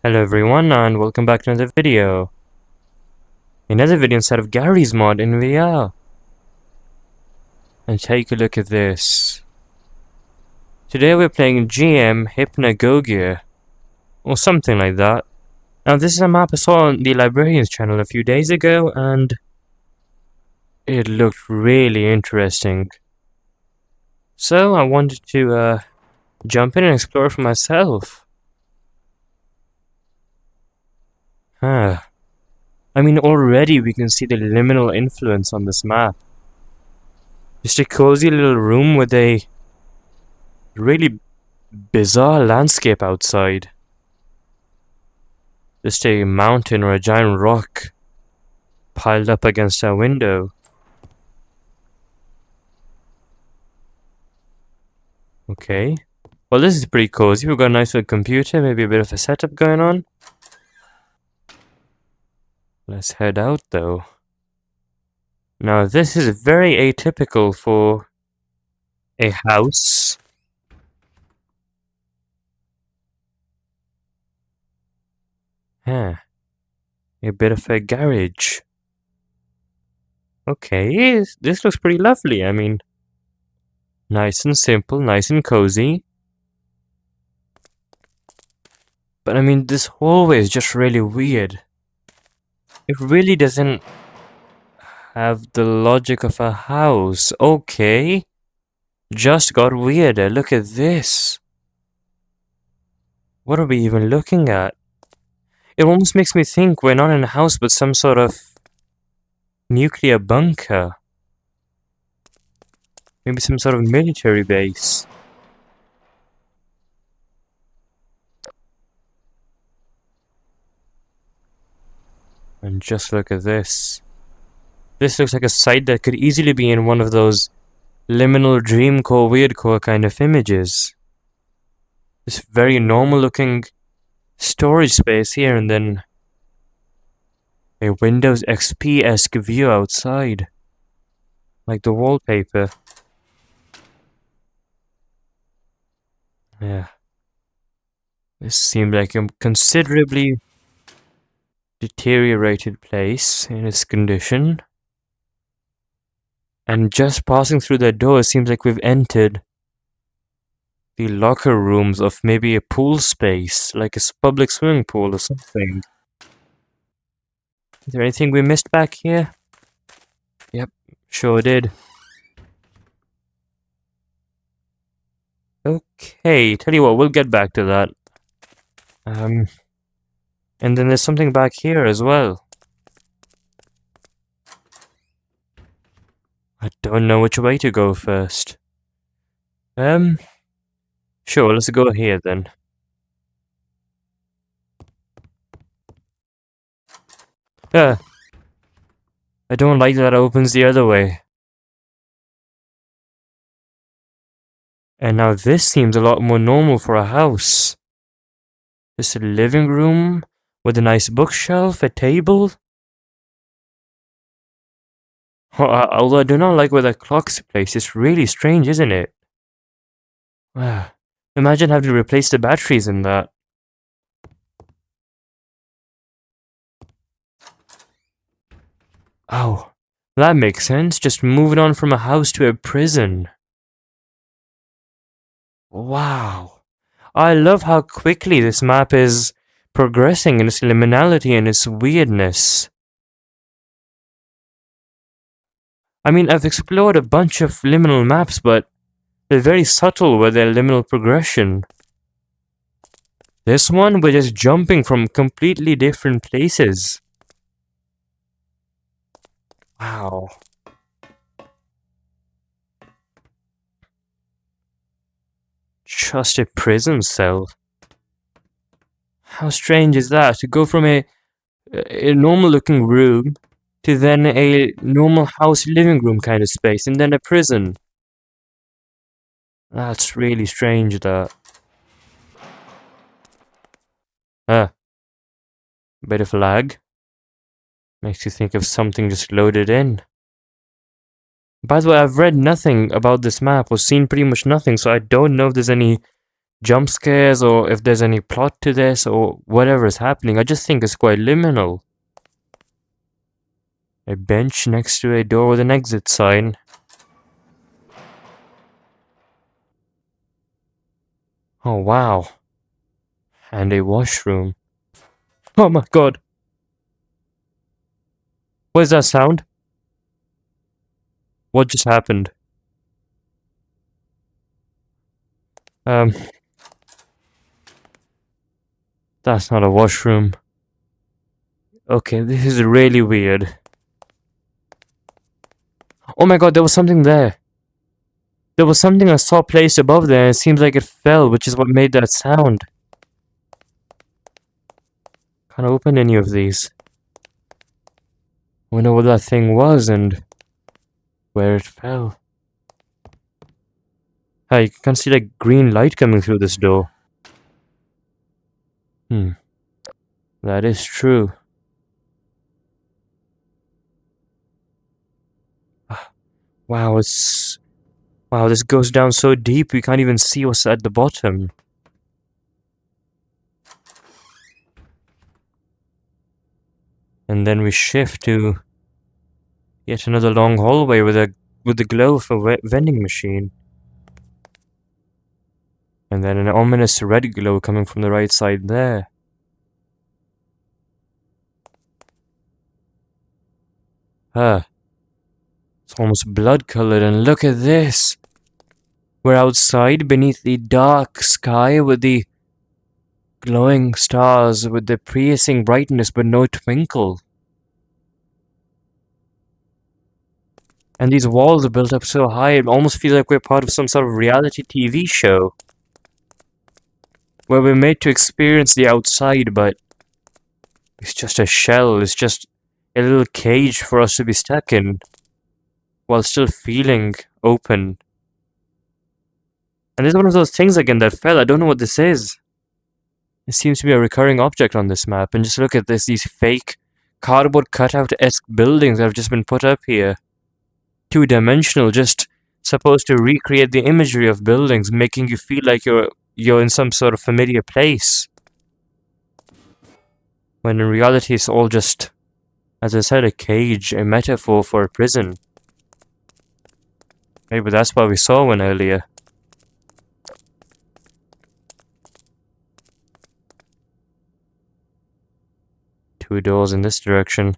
Hello everyone and welcome back to another video. Another video inside of Gary's mod in VR. And take a look at this. Today we're playing GM Hypnagogia. Or something like that. Now this is a map I saw on the Librarian's channel a few days ago and it looked really interesting. So I wanted to jump in and explore for myself. I mean, already we can see the liminal influence on this map. Just a cozy little room with a really bizarre landscape outside. Just a mountain or a giant rock piled up against our window. Okay. Well, this is pretty cozy. We've got a nice little computer, maybe a bit of a setup going on. Let's head out, though. Now, this is very atypical for a house. A bit of a garage. Okay, this looks pretty lovely. I mean, nice and simple, nice and cozy. But I mean, this hallway is just really weird. It really doesn't have the logic of a house. Okay. Just got weirder. Look at this. What are we even looking at? It almost makes me think we're not in a house but some sort of nuclear bunker. Maybe some sort of military base. And just look at this. This looks like a site that could easily be in one of those liminal dreamcore, weirdcore kind of images. This very normal looking storage space here and then a Windows XP-esque view outside. Like the wallpaper. Yeah. This seemed like a considerably deteriorated place in its condition. And just passing through the door, it seems like we've entered the locker rooms of maybe a pool space, like a public swimming pool or something. Is there anything we missed back here? Yep, sure did. Okay, tell you what, we'll get back to that. And then there's something back here as well. I don't know which way to go first. Sure, let's go here then. I don't like that it opens the other way. And now this seems a lot more normal for a house. Just a living room with a nice bookshelf, a table. Although I do not like where the clock's placed. It's really strange, isn't it? Wow. Imagine having to replace the batteries in that. Oh, that makes sense. Just moving on from a house to a prison. Wow. I love how quickly this map is progressing in its liminality and its weirdness. I mean, I've explored a bunch of liminal maps, but they're very subtle with their liminal progression. This one, we're just jumping from completely different places. Wow. Just a prison cell. How strange is that? To go from a normal looking room to then a normal house living room kind of space and then a prison. That's really strange, that. Bit of lag. Makes you think of something just loaded in. By the way, I've read nothing about this map or seen pretty much nothing, so I don't know if there's any jump scares or if there's any plot to this or whatever is happening. I just think it's quite liminal. A bench next to a door with an exit sign. Oh wow. And a washroom. Oh my god. What is that sound? What just happened? That's not a washroom. Okay, this is really weird. Oh my god, there was something there. There was something I saw placed above there, and it seems like it fell, which is what made that sound. Can't open any of these. I wonder what that thing was and where it fell. Hey, you can see like green light coming through this door. That is true. Wow, wow, this goes down so deep we can't even see what's at the bottom. And then we shift to yet another long hallway with the glow of a vending machine. And then an ominous red glow coming from the right side there. It's almost blood-colored, and look at this! We're outside beneath the dark sky with the glowing stars with the piercing brightness but no twinkle. And these walls are built up so high, it almost feels like we're part of some sort of reality TV show. Where we're made to experience the outside, but it's just a shell, it's just a little cage for us to be stuck in, while still feeling open. And this is one of those things again that fell. I don't know what this is. It seems to be a recurring object on this map, and just look at this, these fake cardboard cutout-esque buildings that have just been put up here. Two-dimensional, just supposed to recreate the imagery of buildings, making you feel like you're in some sort of familiar place. When in reality it's all just, as I said, a cage, a metaphor for a prison. Maybe that's why we saw one earlier. Two doors in this direction.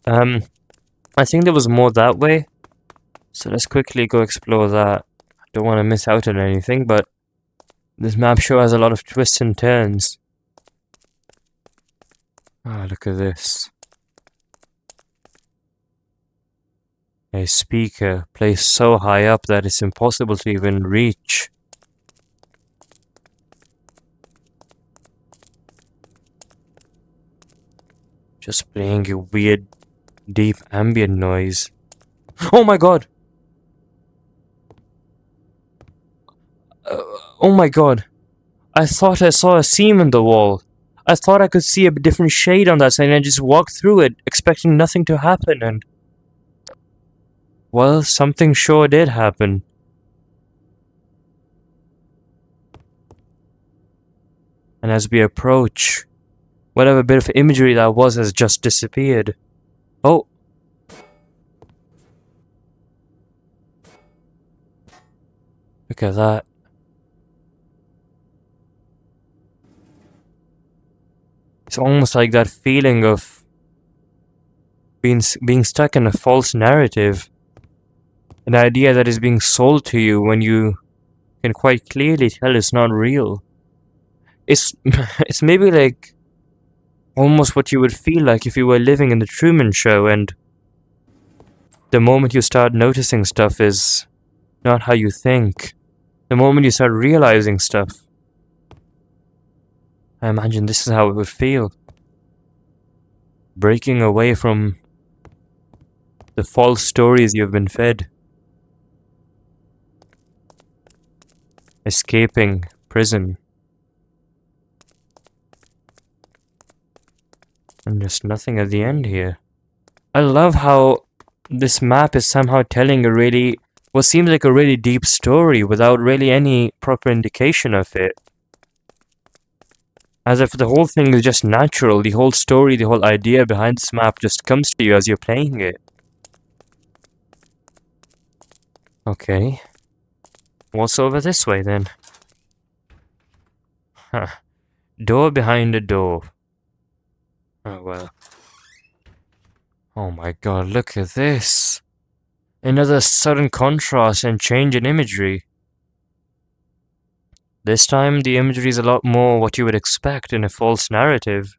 I think there was more that way. So let's quickly go explore that. I don't want to miss out on anything, but this map sure has a lot of twists and turns. Ah, look at this. A speaker placed so high up that it's impossible to even reach. Just playing a weird, deep ambient noise. Oh my god! Oh my god. I thought I saw a seam in the wall. I thought I could see a different shade on that side, and I just walked through it, expecting nothing to happen, and... well, something sure did happen. And as we approach, whatever bit of imagery that was has just disappeared. Oh! Look at that. It's almost like that feeling of being stuck in a false narrative. An idea that is being sold to you when you can quite clearly tell it's not real. It's it's maybe like almost what you would feel like if you were living in the Truman Show, and the moment you start noticing stuff is not how you think. The moment you start realizing stuff. I imagine this is how it would feel. Breaking away from the false stories you've been fed. Escaping prison. And there's nothing at the end here. I love how this map is somehow telling what seems like a really deep story without really any proper indication of it. As if the whole thing is just natural, the whole story, the whole idea behind this map just comes to you as you're playing it. Okay. What's over this way then? Huh. Door behind a door. Oh well. Oh my god, look at this. Another sudden contrast and change in imagery. This time, the imagery is a lot more what you would expect in a false narrative.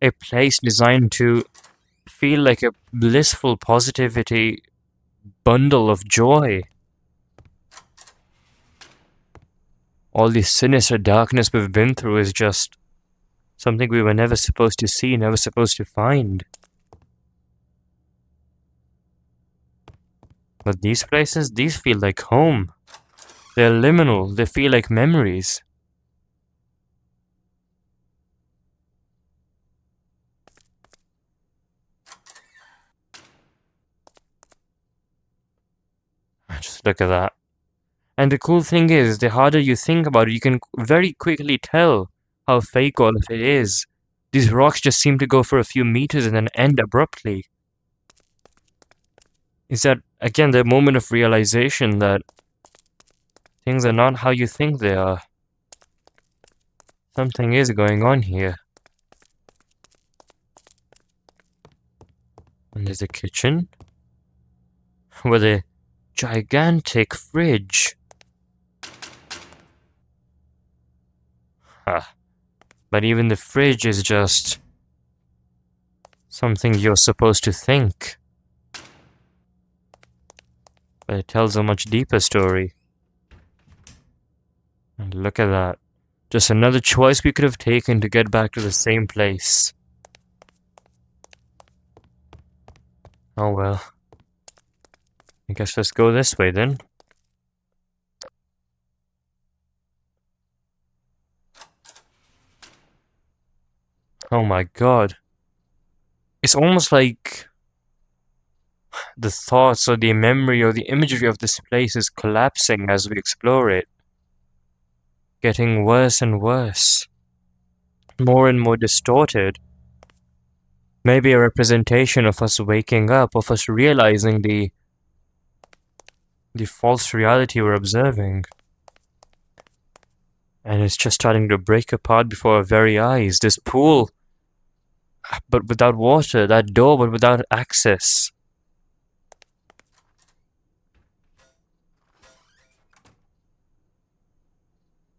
A place designed to feel like a blissful positivity bundle of joy. All the sinister darkness we've been through is just something we were never supposed to see, never supposed to find. But these places, these feel like home. They're liminal, they feel like memories. Just look at that. And the cool thing is, the harder you think about it, you can very quickly tell how fake all of it is. These rocks just seem to go for a few meters and then end abruptly. Is that, again, the moment of realization that things are not how you think they are. Something is going on here. And there's a kitchen with a gigantic fridge. Huh. But even the fridge is just something you're supposed to think. But it tells a much deeper story. And look at that. Just another choice we could have taken to get back to the same place. Oh well. I guess let's go this way then. Oh my god. It's almost like the thoughts or the memory or the imagery of this place is collapsing as we explore it. Getting worse and worse. More and more distorted. Maybe a representation of us waking up, of us realizing the false reality we're observing. And it's just starting to break apart before our very eyes. This pool, but without water. That door, but without access.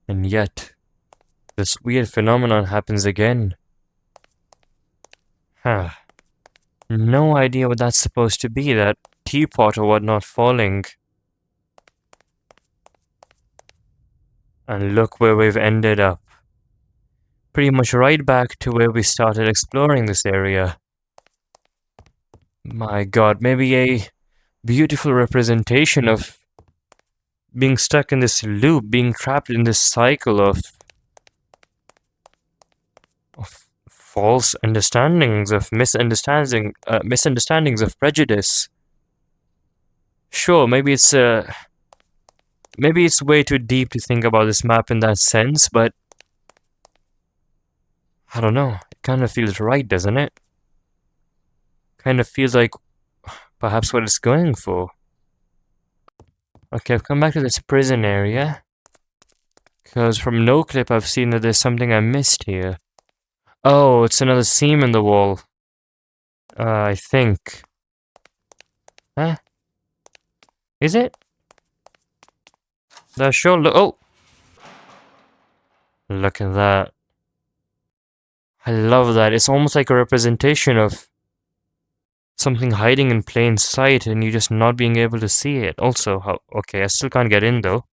And yet, this weird phenomenon happens again. Huh. No idea what that's supposed to be, that teapot or whatnot falling. And look where we've ended up. Pretty much right back to where we started exploring this area. My god, maybe a beautiful representation of being stuck in this loop, being trapped in this cycle of false understandings, of misunderstandings of prejudice. Sure, maybe it's way too deep to think about this map in that sense, but I don't know. It kind of feels right, doesn't it? Kind of feels like perhaps what it's going for. Okay, I've come back to this prison area. Because from no clip I've seen that there's something I missed here. Oh, it's another seam in the wall. I think. Huh? Is it? That sure look. Oh! Look at that. I love that. It's almost like a representation of something hiding in plain sight and you just not being able to see it. Also, how. Okay, I still can't get in though.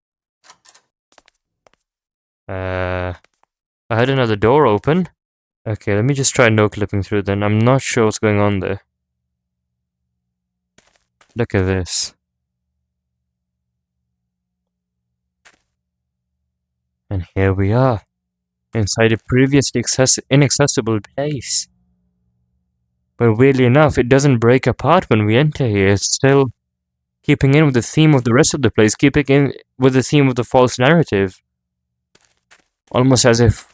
I had another door open. Okay, let me just try no clipping through then. I'm not sure what's going on there. Look at this. And here we are. Inside a previously inaccessible place. But weirdly enough, it doesn't break apart when we enter here. It's still keeping in with the theme of the rest of the place, keeping in with the theme of the false narrative. Almost as if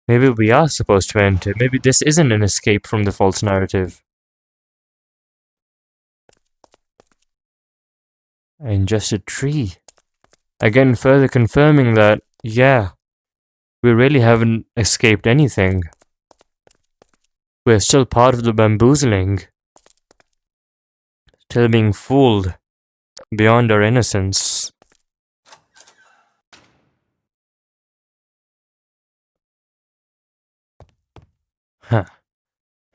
Maybe we are supposed to enter. Maybe this isn't an escape from the false narrative. And just a tree. Again, further confirming that, yeah, we really haven't escaped anything. We're still part of the bamboozling. Still being fooled beyond our innocence. Huh.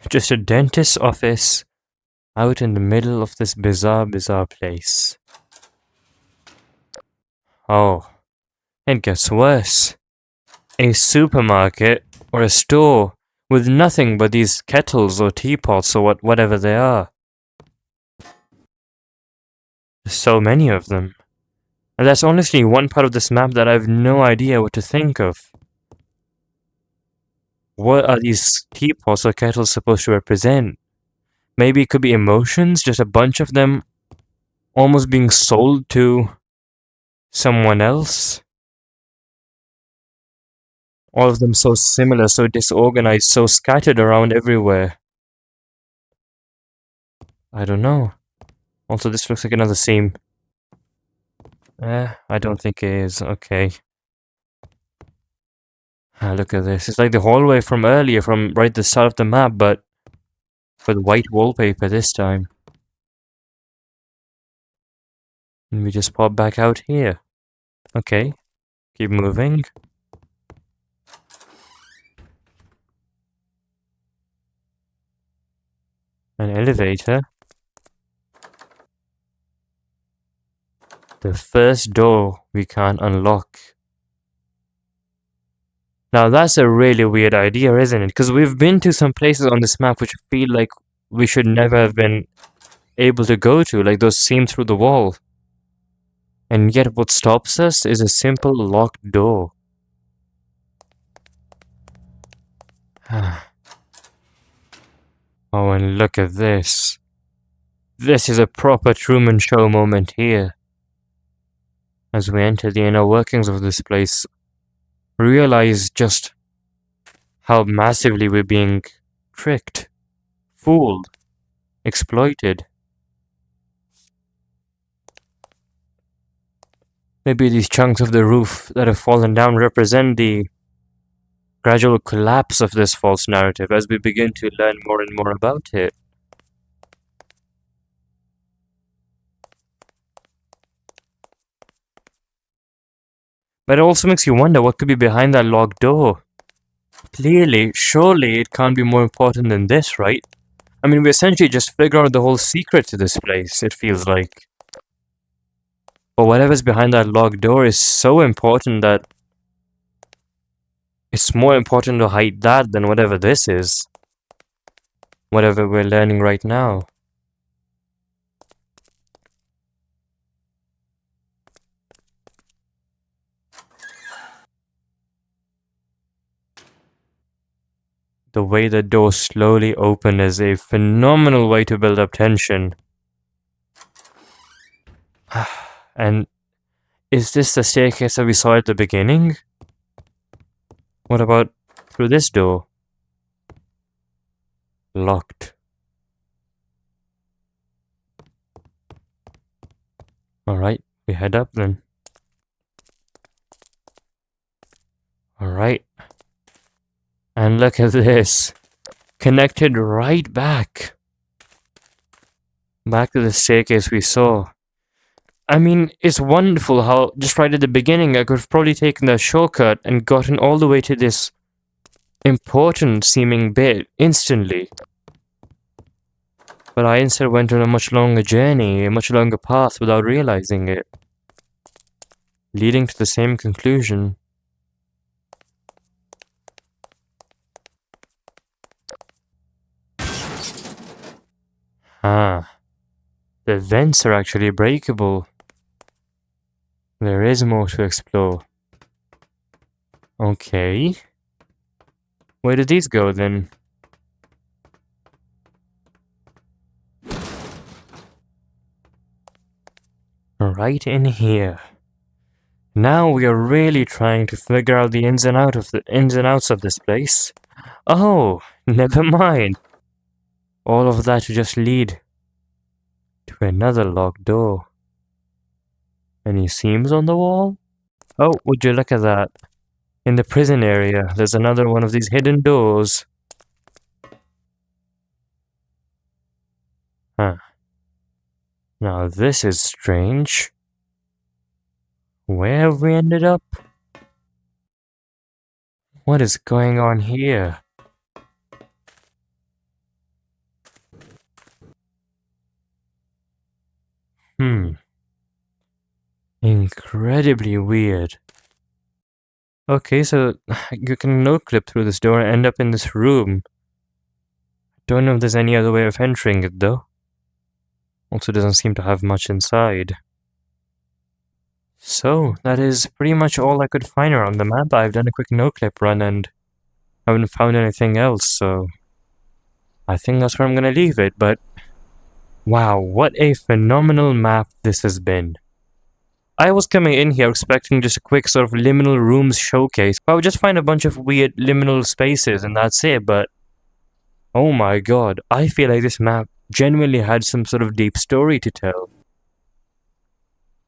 Just a dentist's office out in the middle of this bizarre place. Oh, it gets worse. A supermarket or a store with nothing but these kettles or teapots or whatever they are. There's so many of them. And that's honestly one part of this map that I have no idea what to think of. What are these teapots or kettles supposed to represent? Maybe it could be emotions, just a bunch of them almost being sold to someone else? All of them so similar, so disorganized, so scattered around everywhere. I don't know. Also, this looks like another seam. I don't think it is. Okay. Ah, look at this. It's like the hallway from earlier, from right at the start of the map, but with white wallpaper this time. And we just pop back out here. Okay. Keep moving. An elevator. The first door we can't unlock. Now that's a really weird idea, isn't it? Because we've been to some places on this map which feel like we should never have been able to go to, like those seam through the wall. And yet what stops us is a simple locked door. Oh, and look at this. This is a proper Truman Show moment here. As we enter the inner workings of this place, realize just how massively we're being tricked, fooled, exploited. Maybe these chunks of the roof that have fallen down represent the gradual collapse of this false narrative as we begin to learn more and more about it. But it also makes you wonder what could be behind that locked door. Clearly, surely it can't be more important than this, right? I mean, we essentially just figure out the whole secret to this place, it feels like. But whatever's behind that locked door is so important that it's more important to hide that than whatever this is. Whatever we're learning right now. The way the door slowly opened is a phenomenal way to build up tension. And is this the staircase that we saw at the beginning? What about through this door? Locked. Alright, we head up then. Alright. And look at this. Connected right back. Back to the staircase we saw. I mean, it's wonderful how just right at the beginning I could have probably taken the shortcut and gotten all the way to this important seeming bit instantly. But I instead went on a much longer journey, a much longer path without realizing it. Leading to the same conclusion. Ah. The vents are actually breakable. There is more to explore. Okay. Where did these go then? Right in here. Now we are really trying to figure out the ins and outs of this place. Oh, never mind. All of that to just lead to another locked door. Any seams on the wall? Oh, would you look at that? In the prison area, there's another one of these hidden doors. Huh. Now this is strange. Where have we ended up? What is going on here? Incredibly weird. Okay, so you can no-clip through this door and end up in this room. Don't know if there's any other way of entering it, though. Also doesn't seem to have much inside. So, that is pretty much all I could find around the map. I've done a quick no-clip run and haven't found anything else, so I think that's where I'm gonna leave it, but wow, what a phenomenal map this has been. I was coming in here expecting just a quick sort of liminal rooms showcase. I would just find a bunch of weird liminal spaces and that's it, but oh my god, I feel like this map genuinely had some sort of deep story to tell.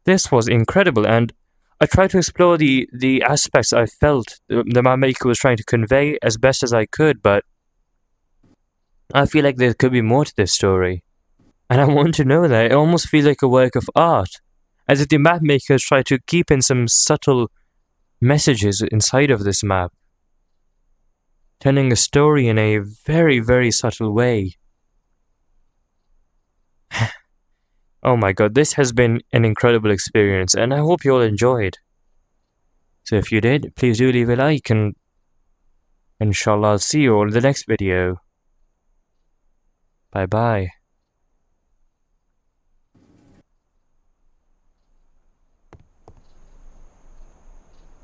This was incredible, and I tried to explore the aspects I felt the map maker was trying to convey as best as I could, but I feel like there could be more to this story. And I want to know that. It almost feels like a work of art, as if the map makers tried to keep in some subtle messages inside of this map, telling a story in a very, very subtle way. Oh my god, this has been an incredible experience, and I hope you all enjoyed. So if you did, please do leave a like, and inshallah I'll see you all in the next video. Bye bye.